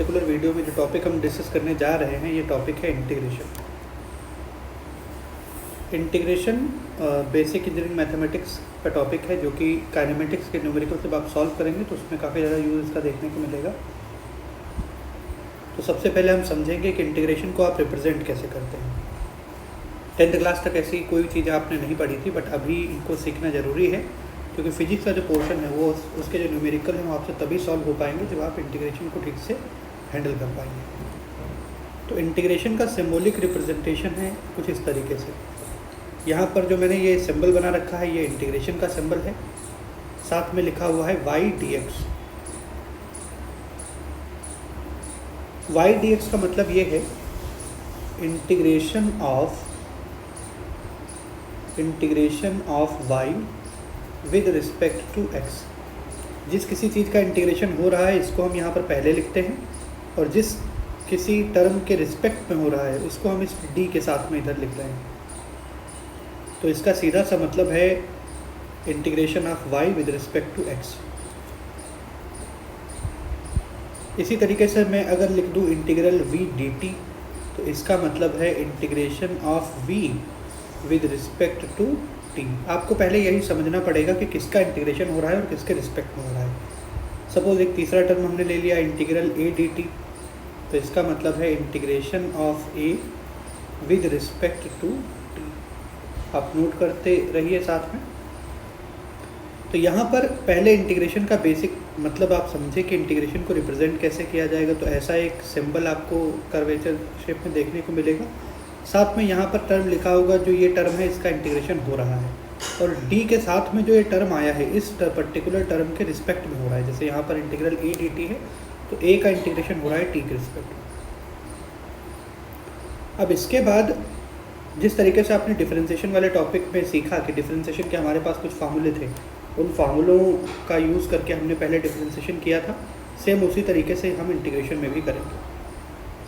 Particular video में जो topic हम डिस्कस करने जा रहे हैं ये टॉपिक है integration. Integration basic engineering mathematics का टॉपिक है जो कि काइनेमेटिक्स के न्यूमेरिकल जब आप सॉल्व करेंगे तो उसमें काफ़ी ज़्यादा यूज़ इसका देखने को मिलेगा। तो सबसे पहले हम समझेंगे कि इंटीग्रेशन को आप रिप्रेजेंट कैसे करते हैं। 10th क्लास तक ऐसी कोई चीज़ आपने नहीं पढ़ी थी, बट अभी इनको सीखना ज़रूरी है क्योंकि फिजिक्स का जो पोर्शन है वो उसके जो न्यूमेरिकल हैं वो आपसे तभी सॉल्व हो पाएंगे जब आप इंटीग्रेशन को ठीक से हैंडल कर पाएंगे। तो इंटीग्रेशन का सिंबॉलिक रिप्रेजेंटेशन है कुछ इस तरीके से। यहाँ पर जो मैंने ये सिंबल बना रखा है ये इंटीग्रेशन का सिंबल है, साथ में लिखा हुआ है y dx। y dx का मतलब ये है integration of y with respect to x। जिस किसी चीज़ का इंटीग्रेशन हो रहा है इसको हम यहाँ पर पहले लिखते हैं, और जिस किसी टर्म के रिस्पेक्ट में हो रहा है उसको हम इस d के साथ में इधर लिख रहे हैं। तो इसका सीधा सा मतलब है integration of y with respect to x। इसी तरीके से मैं अगर लिख दूँ इंटीग्रल v dt तो इसका मतलब है integration of v with respect to t। आपको पहले यही समझना पड़ेगा कि किसका इंटीग्रेशन हो रहा है और किसके रिस्पेक्ट में हो रहा है। सपोज एक तीसरा टर्म हमने ले लिया इंटीग्रल a dt, तो इसका मतलब है integration of a with respect to t। आप नोट करते रहिए साथ में। तो यहाँ पर पहले इंटीग्रेशन का बेसिक मतलब आप समझे कि इंटीग्रेशन को रिप्रेजेंट कैसे किया जाएगा। तो ऐसा एक सिंबल आपको कर्वेचर शेप में देखने को मिलेगा, साथ में यहाँ पर टर्म लिखा होगा जो ये टर्म है इसका इंटीग्रेशन हो रहा है, और d के साथ में जो ये टर्म आया है इस पर्टिकुलर टर्म के रिस्पेक्ट में हो रहा है। जैसे यहाँ पर इंटीग्रल a dt है तो a का इंटीग्रेशन हो रहा है t के रिस्पेक्ट में। अब इसके बाद जिस तरीके से आपने डिफरेंशिएशन वाले टॉपिक में सीखा कि डिफरेंशिएशन के हमारे पास कुछ फार्मूले थे, उन फार्मूलों का यूज़ करके हमने पहले डिफरेंशिएशन किया था, सेम उसी तरीके से हम इंटीग्रेशन में भी करेंगे।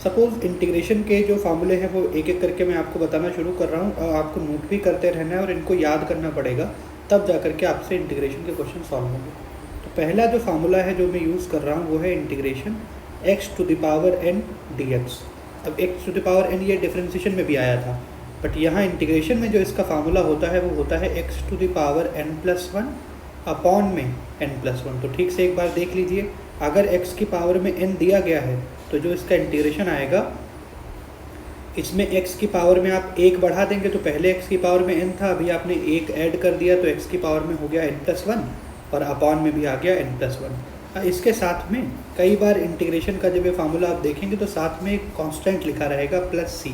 सपोज़ इंटीग्रेशन के जो फार्मूले हैं वो एक एक करके मैं आपको बताना शुरू कर रहा हूँ, और आपको नोट भी करते रहना है और इनको याद करना पड़ेगा, तब जा करके आपसे इंटीग्रेशन के क्वेश्चन सॉल्व होंगे। तो पहला जो फार्मूला है जो मैं यूज़ कर रहा हूँ वो है integration x to the power n dx। अब x to the power n ये डिफरेंशिएशन में भी आया था, बट यहाँ इंटीग्रेशन में जो इसका फार्मूला होता है वो होता है x to the power n+1 upon में n+1। तो ठीक से एक बार देख लीजिए, अगर x की पावर में n दिया गया है तो जो इसका इंटीग्रेशन आएगा इसमें x की पावर में आप 1 बढ़ा देंगे, तो पहले x की पावर में n था, अभी आपने 1 ऐड कर दिया तो x की पावर में हो गया n+1 और अपॉन में भी आ गया n+1। इसके साथ में कई बार इंटीग्रेशन का जब ये फार्मूला आप देखेंगे तो साथ में एक कांस्टेंट लिखा रहेगा +c।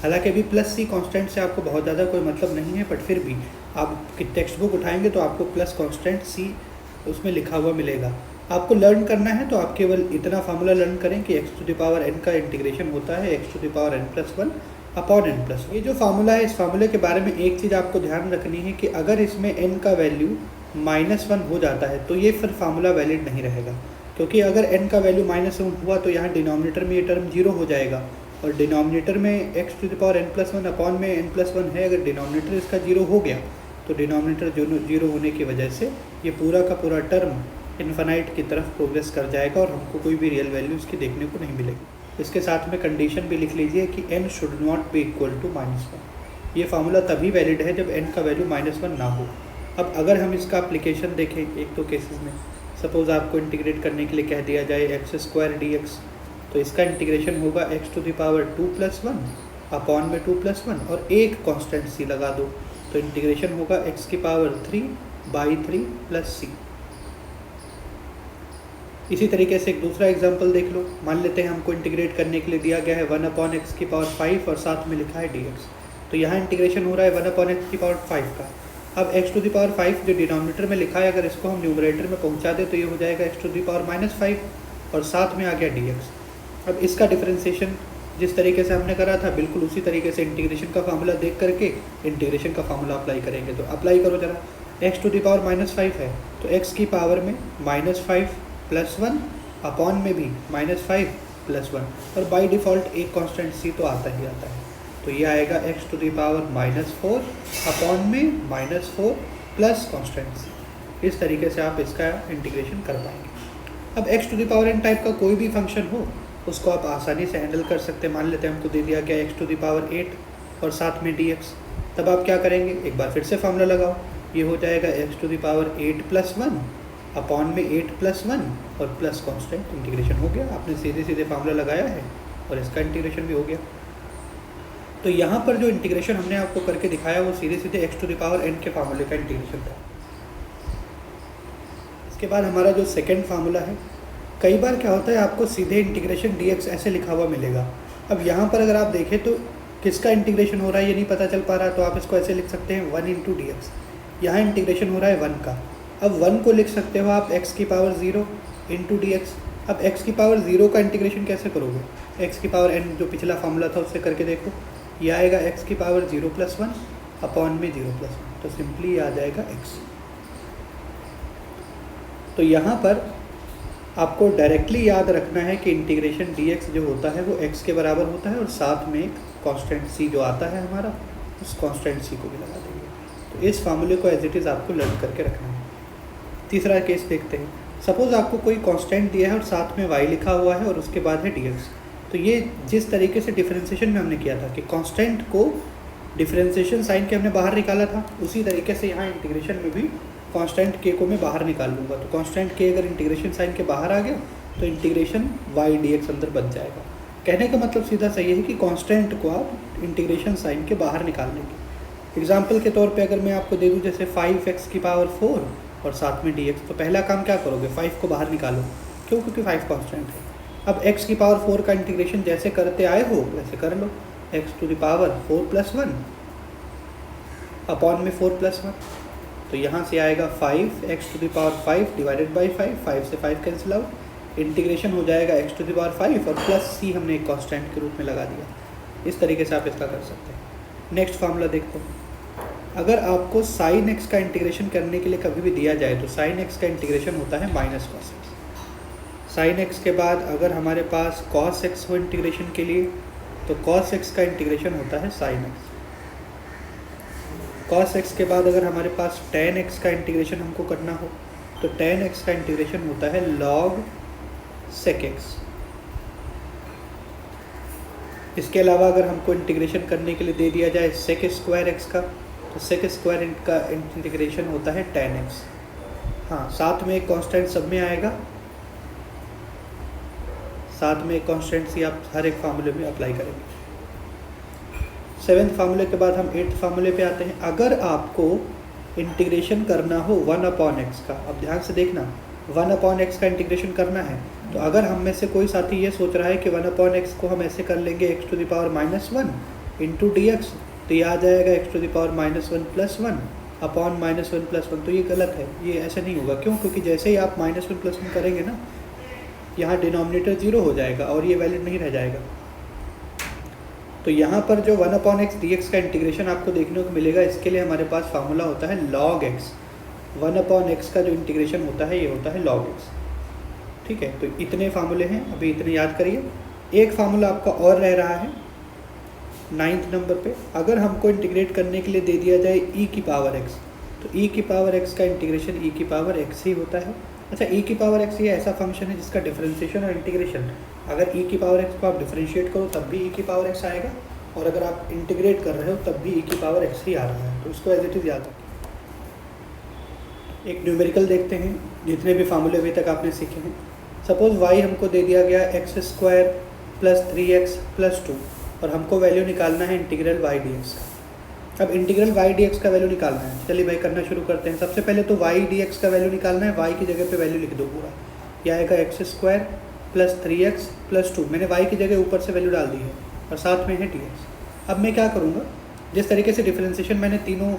हालांकि अभी +c कांस्टेंट से आपको बहुत ज़्यादा कोई मतलब नहीं है, बट फिर भी आप टेक्स्ट बुक उठाएंगे तो आपको प्लस कांस्टेंट c उसमें लिखा हुआ मिलेगा। आपको लर्न करना है तो आप केवल इतना फार्मूला लर्न करें कि x to the power n का इंटीग्रेशन होता है x to the power n+1 upon n+1। ये जो फार्मूला है इस फार्मूले के बारे में एक चीज़ आपको ध्यान रखनी है कि अगर इसमें n का वैल्यू -1 हो जाता है तो ये फिर फार्मूला वैलिड नहीं रहेगा, क्योंकि अगर n का वैल्यू -1 हुआ तो यहाँ डिनोमिनेटर में ये टर्म 0 हो जाएगा, और डिनोमिनेटर में x to the power n+1 upon में n+1 है। अगर डिनोमिनेटर इसका 0 हो गया तो डिनोमिनेटर 0 होने की वजह से ये पूरा का पूरा टर्म इन्फिनाइट की तरफ प्रोग्रेस कर जाएगा और हमको कोई भी रियल वैल्यू इसकी देखने को नहीं मिलेगी। इसके साथ में कंडीशन भी लिख लीजिए कि n should not be equal to -1। ये फार्मूला तभी वैलिड है जब n का वैल्यू -1 ना हो। अब अगर हम इसका एप्लीकेशन देखें एक दो केसेस में, सपोज़ आपको इंटीग्रेट करने के लिए कह दिया जाए x² dx, तो इसका इंटीग्रेशन होगा x to the power 2+1 upon में 2+1 और एक कांस्टेंट c लगा दो, तो इंटीग्रेशन होगा x की पावर 3/3 + c। इसी तरीके से एक दूसरा एग्जांपल देख लो। मान लेते हैं हमको इंटीग्रेट करने के लिए दिया गया है 1/x की पावर 5 और साथ में लिखा है dx, तो यहाँ इंटीग्रेशन हो रहा है 1/x की पावर 5 का। अब x टू द पावर 5 जो डिनोमिनेटर में लिखा है अगर इसको हम न्यूमरेटर में पहुँचा दें तो ये हो जाएगा x टू द पावर -5 और साथ में आ गया dx। अब इसका डिफरेंशिएशन जिस तरीके से हमने करा था बिल्कुल उसी तरीके से इंटीग्रेशन का फार्मूला देख करके इंटीग्रेशन का फार्मूला अप्लाई करेंगे। तो अप्लाई करो जरा, x टू द पावर -5 है तो x की पावर में -5+1 अपॉन में भी -5+1, और बाय डिफ़ॉल्ट एक कांस्टेंट c तो आता ही आता है, तो ये आएगा x to the power -4 upon में -4 प्लस कांस्टेंट c। इस तरीके से आप इसका इंटीग्रेशन कर पाएंगे। अब x to the power n type का कोई भी फंक्शन हो उसको आप आसानी से हैंडल कर सकते हैं। मान लेते हैं हमको दे दिया गया x टू द पावर 8 और साथ में dx, तब आप क्या करेंगे, एक बार फिर से फार्मूला लगाओ, ये हो जाएगा x to the power 8 plus 1 upon में 8 प्लस 1 और प्लस कांस्टेंट, इंटीग्रेशन हो गया। आपने सीधे सीधे फार्मूला लगाया है और इसका इंटीग्रेशन भी हो गया। तो यहाँ पर जो इंटीग्रेशन हमने आपको करके दिखाया वो सीधे सीधे x to the power n के फार्मूले का इंटीग्रेशन था। इसके बाद हमारा जो सेकेंड फार्मूला है, कई बार क्या होता है आपको सीधे इंटीग्रेशन dx ऐसे लिखा हुआ मिलेगा। अब यहाँ पर अगर आप देखें तो किसका इंटीग्रेशन हो रहा है ये नहीं पता चल पा रहा, तो आप इसको ऐसे लिख सकते हैं 1 इंटू डी एक्स। यहाँ इंटीग्रेशन हो रहा है 1 का। अब 1 को लिख सकते हो आप x की पावर 0 इंटू डी एक्स। अब x की पावर 0 का इंटीग्रेशन कैसे करोगे, x की पावर n जो पिछला फार्मूला था उससे करके देखो, ये आएगा x की पावर 0 प्लस 1 अपॉन में 0 प्लस 1, तो सिंपली आ जाएगा x। तो यहाँ पर आपको डायरेक्टली याद रखना है कि इंटीग्रेशन dx जो होता है वो x के बराबर होता है और साथ में एक कांस्टेंट c जो आता है हमारा, उस कांस्टेंट c को भी लगा देंगे। तो इस फार्मूले को एज इट इज़ आपको लर्न करके रखना है। तीसरा केस देखते हैं। सपोज़ आपको कोई कांस्टेंट दिया है और साथ में y लिखा हुआ है और उसके बाद है dx। तो ये जिस तरीके से डिफरेंशिएशन में हमने किया था कि कांस्टेंट को डिफरेंशिएशन साइन के हमने बाहर निकाला था, उसी तरीके से यहाँ इंटीग्रेशन में भी कांस्टेंट k को मैं बाहर निकाल लूँगा। तो कांस्टेंट k अगर इंटीग्रेशन साइन के बाहर आ गया तो इंटीग्रेशन y dx अंदर बच जाएगा। कहने का मतलब सीधा सही है कि कांस्टेंट को आप इंटीग्रेशन साइन के बाहर निकाल लेंगे। एग्जाम्पल के तौर पे अगर मैं आपको दे दूँ जैसे 5x की पावर 4 और साथ में dx, तो पहला काम क्या करोगे, 5 को बाहर निकालो। क्यों, क्योंकि 5 कांस्टेंट है। अब x की पावर 4 का इंटीग्रेशन जैसे करते आए हो वैसे कर लो, x to the power 4 plus 1 upon में 4 प्लस 1, तो यहाँ से आएगा 5x to the power 5 divided by 5 से 5 कैंसिल आउट, इंटीग्रेशन हो जाएगा x टू द पावर 5 और प्लस c हमने एक कांस्टेंट के रूप में लगा दिया। इस तरीके से आप इसका कर सकते हैं। नेक्स्ट फार्मूला देखते हैं। अगर आपको साइन x का इंटीग्रेशन करने के लिए कभी भी दिया जाए तो साइन x का इंटीग्रेशन होता है minus cos x। Sine x के बाद अगर हमारे पास कॉस x हो इंटीग्रेशन के लिए तो कॉस x का इंटीग्रेशन होता है साइन x। कॉस x के बाद अगर हमारे पास tan x का इंटीग्रेशन हमको करना हो तो tan x का इंटीग्रेशन होता है log sec x। इसके अलावा अगर हमको इंटीग्रेशन करने के लिए दे दिया जाए sec स्क्वायर x का तो sec स्क्वायर का इंटीग्रेशन होता है tan x। हाँ, साथ में एक कांस्टेंट सब में आएगा, साथ में एक कांस्टेंट सी आप हर एक फार्मूले में अप्लाई करेंगे। 7th फार्मूले के बाद हम 8th फार्मूले पे आते हैं। अगर आपको इंटीग्रेशन करना हो 1 अपॉन एक्स का, अब ध्यान से देखना, 1 अपॉन एक्स का इंटीग्रेशन करना है तो अगर हम में से कोई साथी ये सोच रहा है कि 1 अपॉन एक्स को हम ऐसे कर लेंगे x to the power -1 into d x, तो ये आ जाएगा x to the power -1 plus 1 अपॉन -1 प्लस 1, तो ये गलत है, ये ऐसे नहीं होगा। क्यों, क्योंकि जैसे ही आप -1 प्लस 1 करेंगे ना, यहाँ डिनोमिनेटर 0 हो जाएगा और ये वैलिड नहीं रह जाएगा। तो यहाँ पर जो 1 अपॉन एक्स डी एक्स का इंटीग्रेशन आपको देखने को मिलेगा, इसके लिए हमारे पास फार्मूला होता है log x। 1 अपॉन एक्स का जो इंटीग्रेशन होता है ये होता है log x। ठीक है, तो इतने फार्मूले हैं, अभी इतने याद करिए। एक फार्मूला आपका और रह रहा है 9th नंबर पे। अगर हमको इंटीग्रेट करने के लिए दे दिया जाए e की पावर x, तो e की पावर x का इंटीग्रेशन e की पावर x ही होता है। अच्छा, e की पावर x ये ऐसा फंक्शन है जिसका डिफरेंशिएशन और इंटीग्रेशन, अगर e की पावर x को आप डिफरेंशिएट करो तब भी e की पावर x आएगा, और अगर आप इंटीग्रेट कर रहे हो तब भी e की पावर x ही आ रहा है। तो इसको एज इट इज़ याद रखिए। एक न्यूमेरिकल देखते हैं, जितने भी फार्मूले अभी तक आपने सीखे हैं। सपोज़ y हमको दे दिया गया x square plus 3x plus 2 और हमको वैल्यू निकालना है इंटीग्रल y dx का। अब इंटीग्रल y dx का वैल्यू निकालना है, चलिए भाई करना शुरू करते हैं। सबसे पहले तो y dx का वैल्यू निकालना है, y की जगह पे वैल्यू लिख दो पूरा। यह आएगा x square plus 3x plus 2, मैंने y की जगह ऊपर से वैल्यू डाल दी है और साथ में है dx। अब मैं क्या करूँगा, जिस तरीके से डिफरेंशिएशन मैंने तीनों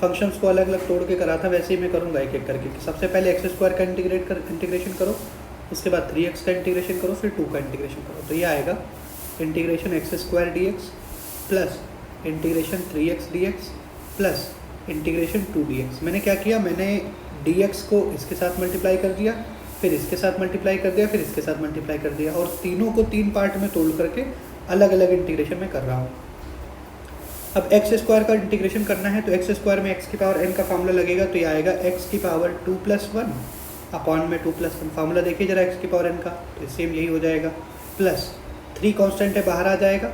फंक्शंस को अलग अलग तोड़ के करा था वैसे ही मैं करूँगा एक एक करके। कि सबसे पहले x स्क्वायर का इंटीग्रेशन करो, उसके बाद 3x का इंटीग्रेशन करो, फिर 2 का इंटीग्रेशन करो। तो ये आएगा integration x square dx plus integration 3x dx plus integration 2 dx। मैंने क्या किया, मैंने dx को इसके साथ मल्टीप्लाई कर दिया, फिर इसके साथ मल्टीप्लाई कर दिया, फिर इसके साथ मल्टीप्लाई कर दिया, और तीनों को 3 पार्ट में तोड़ करके अलग अलग इंटीग्रेशन में कर रहा हूँ। अब एक्स स्क्वायर का इंटीग्रेशन करना है तो एक्स स्क्वायर में एक्स की पावर n का फार्मूला लगेगा, तो ये आएगा एक्स की पावर 2 प्लस 1 अपॉन में 2 प्लस 1। फार्मूला देखिए जरा एक्स की पावर n का, तो सेम यही हो जाएगा। प्लस 3 कांस्टेंट है बाहर आ जाएगा।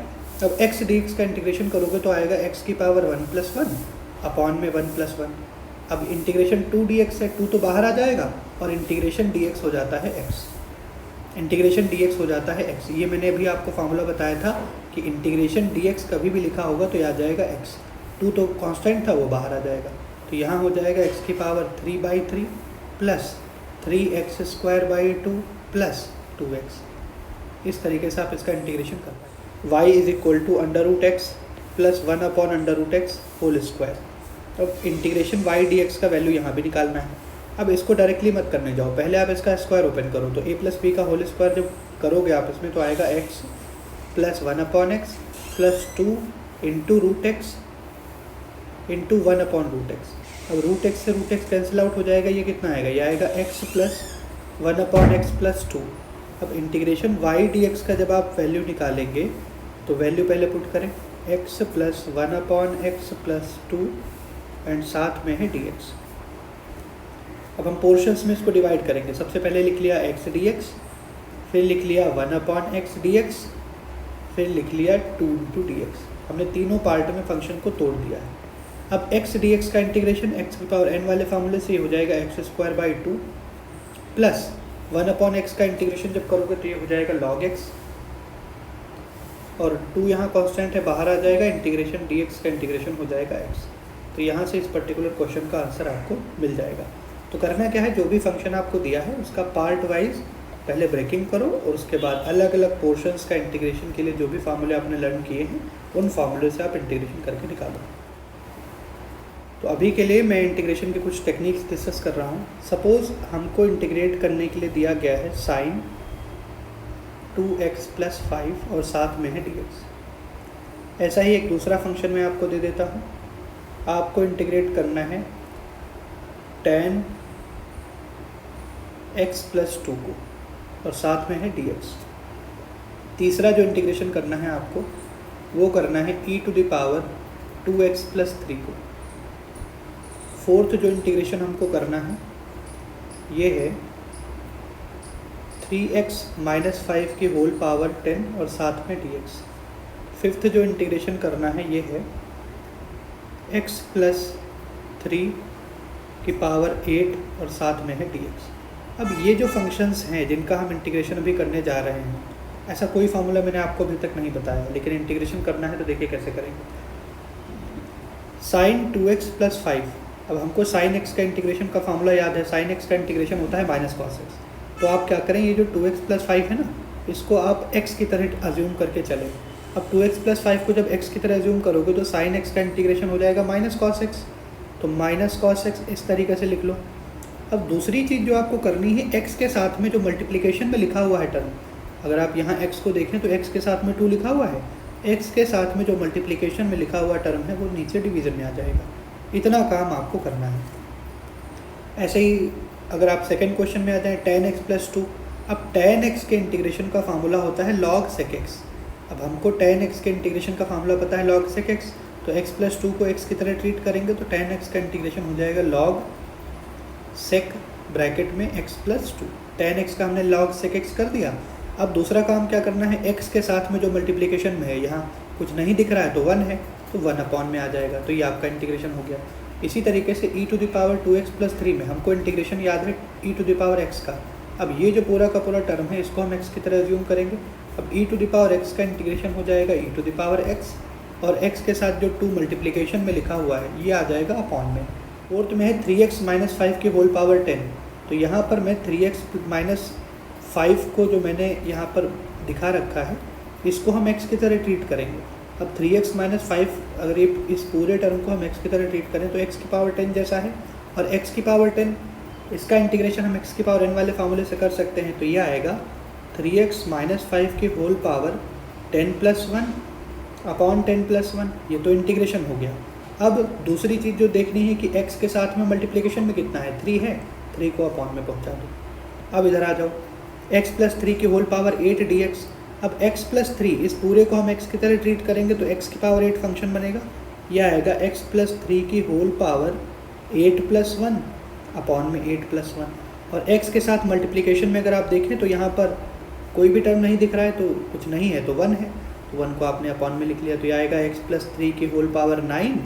अब x dx का इंटीग्रेशन करोगे तो आएगा x की पावर 1 + 1 अपॉन में 1 + 1। अब इंटीग्रेशन 2 dx है, 2 तो बाहर आ जाएगा और इंटीग्रेशन dx हो जाता है x। इंटीग्रेशन dx हो जाता है x। ये मैंने अभी आपको फार्मूला बताया था कि इंटीग्रेशन dx कभी भी लिखा होगा तो याद जाएगा x। 2 तो कांस्टेंट था, वो बाहर आ जाएगा, तो यहाँ हो जाएगा x की power 3/3 plus 3x² 2 plus 2x। इस तरीके से आप इसका इंटीग्रेशन कर पाएँ। y = √x plus 1/√x whole square. अब इंटीग्रेशन y dx का वैल्यू यहाँ भी निकालना है। अब इसको डायरेक्टली मत करने जाओ, पहले आप इसका स्क्वायर ओपन करो, तो a + b का होल स्क्वायर जब करोगे आप इसमें तो आएगा x plus 1/x plus 2 into √x into 1/√x। अब √x से √x कैंसिल आउट हो जाएगा, ये कितना आएगा, ये आएगा x प्लस 1/x प्लस 2। अब इंटीग्रेशन y dx का जब आप वैल्यू निकालेंगे तो वैल्यू पहले पुट करें, x plus 1/x plus 2 and साथ में है dx। अब हम पोर्शंस में इसको डिवाइड करेंगे। सबसे पहले लिख लिया x dx, फिर लिख लिया 1/x dx, फिर लिख लिया 2 × dx। हमने तीनों पार्ट में फंक्शन को तोड़ दिया है। अब x dx का इंटीग्रेशन x की पावर n वाले फार्मूले से हो जाएगा x² 2 प्लस 1/x का इंटीग्रेशन जब करोगे तो ये हो जाएगा log x, और 2 यहाँ कांस्टेंट है बाहर आ जाएगा, इंटीग्रेशन dx का इंटीग्रेशन हो जाएगा x। तो यहाँ से इस पर्टिकुलर क्वेश्चन का आंसर आपको मिल जाएगा। तो करना क्या है, जो भी फंक्शन आपको दिया है उसका पार्ट वाइज पहले ब्रेकिंग करो और उसके बाद अलग अलग पोर्शंस का इंटीग्रेशन के लिए जो भी फार्मूले आपने लर्न किए हैं उन फार्मूले से आप इंटीग्रेशन करके निकालो। तो अभी के लिए मैं इंटीग्रेशन की कुछ टेक्निक्स डिस्कस कर रहा हूँ। सपोज़ हमको इंटीग्रेट करने के लिए दिया गया है sin 2x + 5 और साथ में है dx। ऐसा ही एक दूसरा फंक्शन मैं आपको दे देता हूँ। आपको इंटीग्रेट करना है tan x + 2 को और साथ में है dx। तीसरा जो इंटीग्रेशन करना है आपको वो करना है e⁻² 2x + 3 को। फोर्थ जो इंटीग्रेशन हमको करना है ये है 3x - 5 की होल पावर 10 और साथ में dx। फिफ्थ जो इंटीग्रेशन करना है ये है x + 3 की पावर 8 और साथ में है dx। अब ये जो फंक्शंस हैं जिनका हम इंटीग्रेशन अभी करने जा रहे हैं, ऐसा कोई फार्मूला मैंने आपको अभी तक नहीं बताया, लेकिन इंटीग्रेशन करना है तो देखिए कैसे करेंगे। sin 2x + 5, अब हमको sin x का इंटीग्रेशन का फार्मूला याद है, sin x का इंटीग्रेशन होता है -cos x। तो आप क्या करें, ये जो 2x + 5 है ना, इसको आप x की तरह अज्यूम करके चलें। अब 2x + 5 को जब x की तरह अज्यूम करोगे तो sin x का इंटीग्रेशन हो जाएगा -cos x, तो -cos x इस तरीके से लिख लो। अब दूसरी चीज़ जो आपको करनी है, x के साथ में जो मल्टीप्लिकेशन में लिखा हुआ है टर्म, अगर आप यहाँ x को देखें तो x के साथ में 2 लिखा हुआ है, x के साथ में जो मल्टीप्लिकेशन में लिखा हुआ टर्म है वो नीचे डिवीज़न में आ जाएगा। इतना काम आपको करना है। ऐसे ही अगर आप सेकंड क्वेश्चन में आ जाएं, tan x + 2, अब tan x के इंटीग्रेशन का फार्मूला होता है log sec x। अब हमको tan x के इंटीग्रेशन का फार्मूला पता है log sec x, तो x + 2 को x की तरह ट्रीट करेंगे तो tan x का इंटीग्रेशन हो जाएगा log sec ब्रैकेट में x + 2। tan x का हमने log sec x कर दिया। अब दूसरा काम क्या करना है, x के साथ में जो मल्टीप्लिकेशन में है, यहाँ कुछ नहीं दिख रहा है तो 1 है, तो 1/, में आ जाएगा, तो ये आपका इंटीग्रेशन हो गया। इसी तरीके से e⁻²x + 3 में हमको इंटीग्रेशन याद है e⁻x का। अब ये जो पूरा का पूरा टर्म है इसको हम x की तरह अज्यूम करेंगे। अब e⁻x का इंटीग्रेशन हो जाएगा e⁻x, और x के साथ जो 2 मल्टीप्लिकेशन में लिखा हुआ है ये आ जाएगा अपॉन में। फोर्थ में है 3x - 5 की होल पावर 10, तो यहाँ पर मैं 3x - 5 को जो मैंने यहाँ पर दिखा रखा है इसको हम x की तरह ट्रीट करेंगे। अब 3x - 5 अगर ये इस पूरे टर्म को हम x की तरह ट्रीट करें तो x की पावर 10 जैसा है, और x की पावर 10 इसका इंटीग्रेशन हम x की पावर n वाले फार्मूले से कर सकते हैं, तो ये आएगा 3x - 5 की होल पावर 10 + 1 अपॉन 10 + 1। ये तो इंटीग्रेशन हो गया। अब दूसरी चीज़ जो देखनी है कि x के साथ में मल्टीप्लिकेशन में कितना है, 3 है, 3 को अपॉन में पहुँचा दो। अब इधर आ जाओ, x + 3 की होल पावर 8 dx। अब x + 3 इस पूरे को हम x की तरह ट्रीट करेंगे तो x की पावर 8 फंक्शन बनेगा। यह आएगा x + 3 की होल पावर 8 + 1 अपॉन में 8 + 1। और x के साथ मल्टीप्लिकेशन में अगर आप देखें तो यहाँ पर कोई भी टर्म नहीं दिख रहा है तो कुछ नहीं है तो 1 है, तो 1 को आपने अपॉन में लिख लिया, तो ये आएगा x+3 की होल पावर 9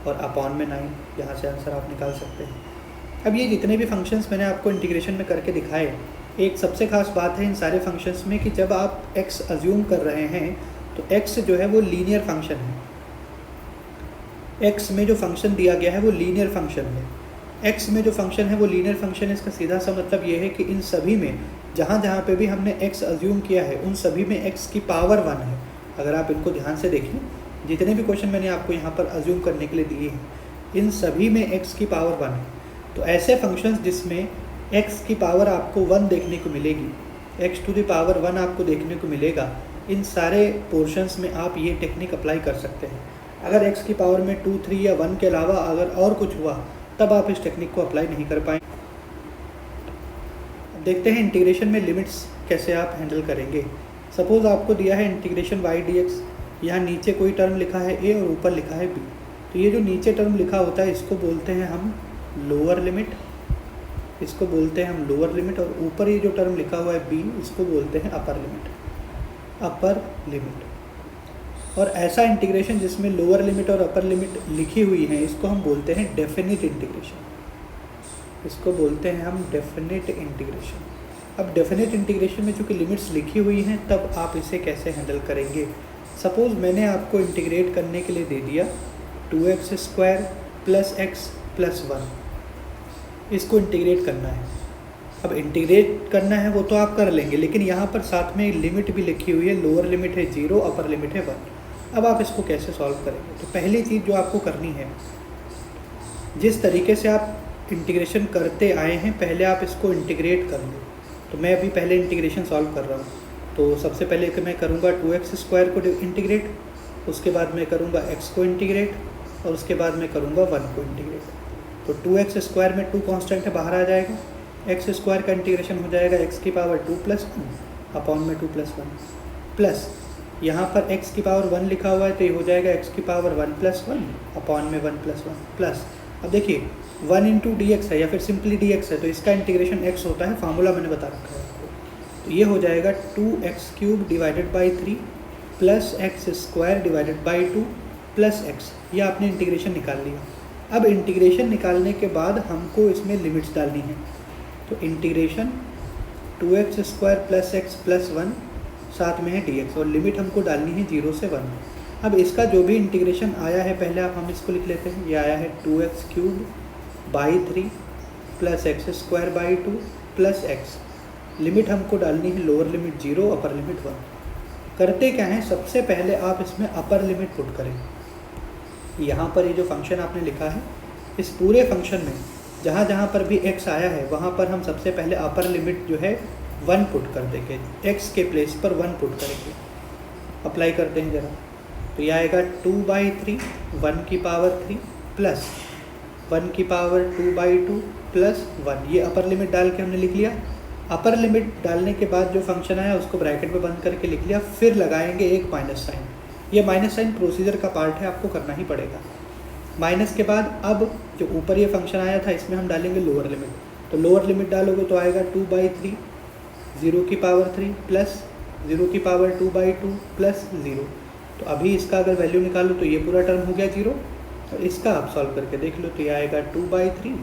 और अपॉन में 9। यहाँ से आंसर आप निकाल सकते हैं। अब ये जितने भी फंक्शंस मैंने आपको इंटीग्रेशन में करके दिखाए, एक सबसे खास बात है इन सारे फंक्शंस में कि जब आप x अज्यूम कर रहे हैं तो x जो है वो लीनियर फंक्शन है। x में जो फंक्शन दिया गया है वो लीनियर फंक्शन है। x में जो फंक्शन है वो लीनियर फंक्शन है, इसका सीधा सा मतलब ये है कि इन सभी में जहाँ जहाँ पे भी हमने x अज्यूम किया है उन सभी में x की पावर 1 है। अगर आप इनको ध्यान से देखें, जितने भी क्वेश्चन मैंने आपको यहाँ पर अज्यूम करने के लिए दिए हैं इन सभी में x की पावर 1 है। तो ऐसे फंक्शंस जिसमें x की पावर आपको 1 देखने को मिलेगी, x टू द पावर 1 आपको देखने को मिलेगा, इन सारे पोर्शंस में आप ये टेक्निक अप्लाई कर सकते हैं। अगर x की पावर में 2, 3 या 1 के अलावा अगर और कुछ हुआ तब आप इस टेक्निक को अप्लाई नहीं कर पाएंगे। देखते हैं इंटीग्रेशन में लिमिट्स कैसे आप हैंडल करेंगे। सपोज़ आपको दिया है इंटीग्रेशन y dx, यहाँ नीचे कोई टर्म लिखा है a और ऊपर लिखा है b, तो ये जो नीचे टर्म लिखा होता है इसको बोलते हैं हम लोअर लिमिट, इसको बोलते हैं हम लोअर लिमिट, और ऊपर ये जो टर्म लिखा हुआ है b इसको बोलते हैं अपर लिमिट। और ऐसा इंटीग्रेशन जिसमें लोअर लिमिट और अपर लिमिट लिखी हुई है इसको हम बोलते हैं डेफिनिट इंटीग्रेशन, इसको बोलते हैं हम डेफिनिट इंटीग्रेशन। अब डेफिनिट इंटीग्रेशन में चूँकि लिमिट्स लिखी हुई हैं तब आप इसे कैसे हैंडल करेंगे। सपोज़ मैंने आपको इंटीग्रेट करने के लिए दे दिया 2x² + x + 1, इसको इंटीग्रेट करना है। अब इंटीग्रेट करना है वो तो आप कर लेंगे, लेकिन यहाँ पर साथ में लिमिट भी लिखी हुई है, लोअर लिमिट है 0, अपर लिमिट है 1। अब आप इसको कैसे सॉल्व करेंगे। तो पहली चीज़ जो आपको करनी है, जिस तरीके से आप इंटीग्रेशन करते आए हैं पहले आप इसको इंटीग्रेट कर लो। तो मैं अभी पहले इंटीग्रेशन सॉल्व कर रहा हूँ, तो सबसे पहले मैं करूँगा 2x² को इंटीग्रेट, उसके बाद मैं करूँगा x को इंटीग्रेट, और उसके बाद मैं करूँगा 1 को इंटीग्रेट। तो 2x² में 2 कांस्टेंट है बाहर आ जाएगा, x² का इंटीग्रेशन हो जाएगा x की पावर 2 + 1 अपॉन में 2 + 1 प्लस यहाँ पर x की पावर 1 लिखा हुआ है तो ये हो जाएगा x की पावर 1 + 1 अपॉन में 1 + 1 प्लस, अब देखिए 1 × dx है या फिर सिंपली dx है तो इसका इंटीग्रेशन x होता है, फार्मूला मैंने बता रखा है आपको। तो ये हो जाएगा 2x³ / 3 + x² / 2 + x। ये आपने इंटीग्रेशन निकाल लिया। अब इंटीग्रेशन निकालने के बाद हमको इसमें लिमिट्स डालनी है। तो इंटीग्रेशन 2x² + x + 1 साथ में है dx, और लिमिट हमको डालनी है 0 से 1। अब इसका जो भी इंटीग्रेशन आया है पहले हम इसको लिख लेते हैं। ये आया है 2x³ / 3 + x² / 2 + x। लिमिट हमको डालनी है लोअर लिमिट 0, अपर लिमिट 1। करते क्या है, सबसे पहले आप इसमें अपर लिमिट पुट करें। यहाँ पर ये जो फंक्शन आपने लिखा है इस पूरे फंक्शन में जहाँ जहाँ पर भी x आया है वहाँ पर हम सबसे पहले अपर लिमिट जो है 1 पुट कर देंगे, x के प्लेस पर 1 पुट करेंगे। अप्लाई करते हैं ज़रा, तो ये आएगा 2/3 1 की पावर 3 प्लस 1 की पावर 2/2 प्लस 1। ये अपर लिमिट डाल के हमने लिख लिया। अपर लिमिट डालने के बाद जो फंक्शन आया उसको ब्रैकेट में बंद करके लिख लिया, फिर लगाएंगे एक माइनस साइन। ये माइनस साइन प्रोसीजर का पार्ट है, आपको करना ही पड़ेगा। माइनस के बाद अब जो ऊपर ये फंक्शन आया था इसमें हम डालेंगे लोअर लिमिट। तो लोअर लिमिट डालोगे तो आएगा 2/3 0 की पावर 3 प्लस 0 की पावर 2/2 प्लस 0। तो अभी इसका अगर वैल्यू निकालो तो ये पूरा टर्म हो गया 0, और इसका आप सॉल्व करके देख लो तो ये आएगा 2/3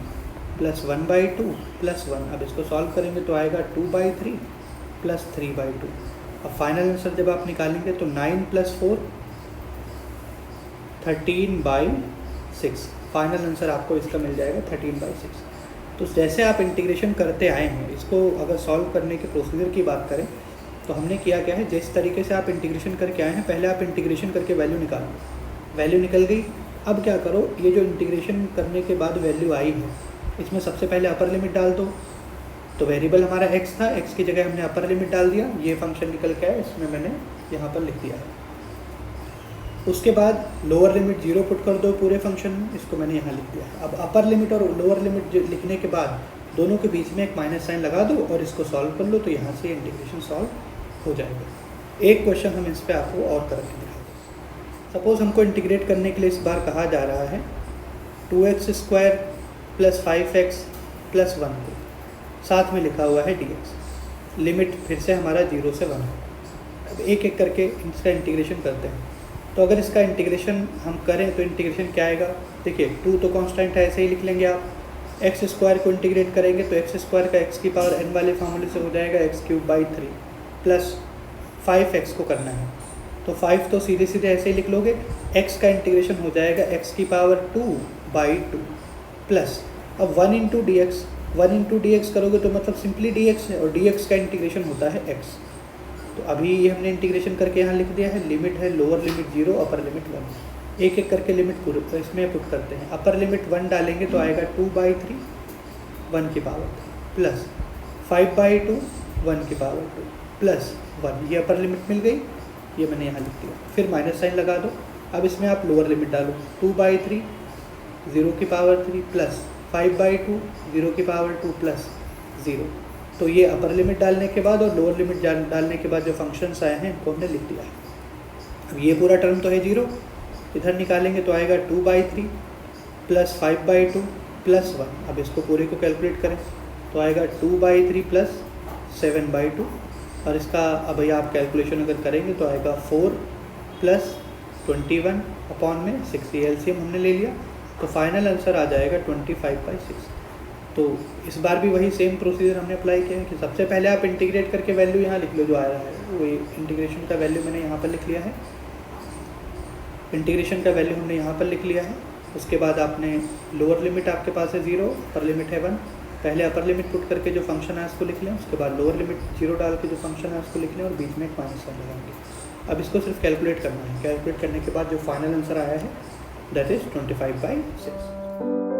प्लस 1/2 प्लस 1। अब इसको सॉल्व करेंगे तो आएगा 2/3 प्लस 3/2। अब फाइनल आंसर जब आप निकालेंगे तो 9 + 4 13/6। फाइनल आंसर आपको इसका मिल जाएगा 13/6। तो जैसे आप इंटीग्रेशन करते आए हैं, इसको अगर सॉल्व करने के प्रोसीजर की बात करें तो हमने किया क्या है, जिस तरीके से आप इंटीग्रेशन करके आए हैं पहले आप इंटीग्रेशन करके वैल्यू निकालो। वैल्यू निकल गई, अब क्या करो, ये जो इंटीग्रेशन करने के बाद वैल्यू आई है इसमें सबसे पहले अपर लिमिट डाल दो। तो वेरिएबल हमारा x था, x की जगह हमने अपर लिमिट डाल दिया, ये फंक्शन निकल के आया, इसमें मैंने यहाँ पर लिख दिया है। उसके बाद लोअर लिमिट 0 पुट कर दो पूरे फंक्शन में, इसको मैंने यहाँ लिख दिया है। अब अपर लिमिट और लोअर लिमिट लिखने के बाद दोनों के बीच में एक माइनस साइन लगा दो और इसको सॉल्व कर लो, तो यहाँ से इंटीग्रेशन सॉल्व हो जाएगा। एक क्वेश्चन हम इस पर आपको और करके दिखाएंगे। सपोज़ हमको इंटीग्रेट करने के लिए इस बार कहा जा रहा है 2x² + 5x + 1 को, साथ में लिखा हुआ है dx। लिमिट फिर से हमारा 0 से 1 है। अब एक एक करके इसका इंटीग्रेशन करते हैं। तो अगर इसका इंटीग्रेशन हम करें तो इंटीग्रेशन क्या आएगा, देखिए 2 तो कांस्टेंट है, ऐसे ही लिख लेंगे आप। एक्स स्क्वायर को इंटीग्रेट करेंगे तो एक्स स्क्वायर का एक्स की पावर n वाले फार्मूले से हो जाएगा x³ / 3 प्लस 5x को करना है तो 5 तो सीधे सीधे ऐसे ही लिख लोगे। x का इंटीग्रेशन हो जाएगा x⁴ प्लस अब 1 × dx, 1 × dx करोगे तो मतलब सिंपली dx है, और dx का इंटीग्रेशन होता है x। तो अभी ये हमने इंटीग्रेशन करके यहाँ लिख दिया है। लिमिट है लोअर लिमिट 0, अपर लिमिट 1। एक एक करके लिमिट पूरे इसमें पुट करते हैं। अपर लिमिट 1 डालेंगे तो आएगा 2/3 1 की पावर प्लस 5/2 1 की पावर 2 प्लस 1। ये अपर लिमिट मिल गई, ये मैंने यहाँ लिख दिया। फिर माइनस साइन लगा दो। अब इसमें आप लोअर लिमिट डालो 2/3 0 की पावर 3 प्लस 5/2 0 की पावर 2 प्लस 0। तो ये अपर लिमिट डालने के बाद और लोअर लिमिट डालने के बाद जो फंक्शंस आए हैं इनको हमने लिख दिया है। अब ये पूरा टर्म तो है 0, इधर निकालेंगे तो आएगा 2/3 प्लस 5/2 प्लस 1। अब इसको पूरे को कैलकुलेट करें तो आएगा 2/3 प्लस 7/2, और इसका अब ये आप कैलकुलेशन अगर करेंगे तो आएगा 4 प्लस 21 अपॉन में 6। ये एलसीएम हमने ले लिया तो फाइनल आंसर आ जाएगा 25/6। तो इस बार भी वही सेम प्रोसीजर हमने अप्लाई किया है कि सबसे पहले आप इंटीग्रेट करके वैल्यू यहाँ लिख लो जो आ रहा है, वो इंटीग्रेशन का वैल्यू मैंने यहाँ पर लिख लिया है। इंटीग्रेशन का वैल्यू हमने यहाँ पर लिख लिया है। उसके बाद आपने लोअर लिमिट आपके पास है 0, अपर लिमिट है 1। पहले अपर लिमिट पुट करके जो फंक्शन है उसको लिख लें, उसके बाद लोअर लिमिट 0 डाल के जो फंक्शन है उसको लिख लें और बीच में एक माइनस साइन लगाएंगे। अब इसको सिर्फ कैलकुलेट करना है। कैलकुलेट करने के बाद जो फाइनल आंसर आया है दैट इज़ 25/6।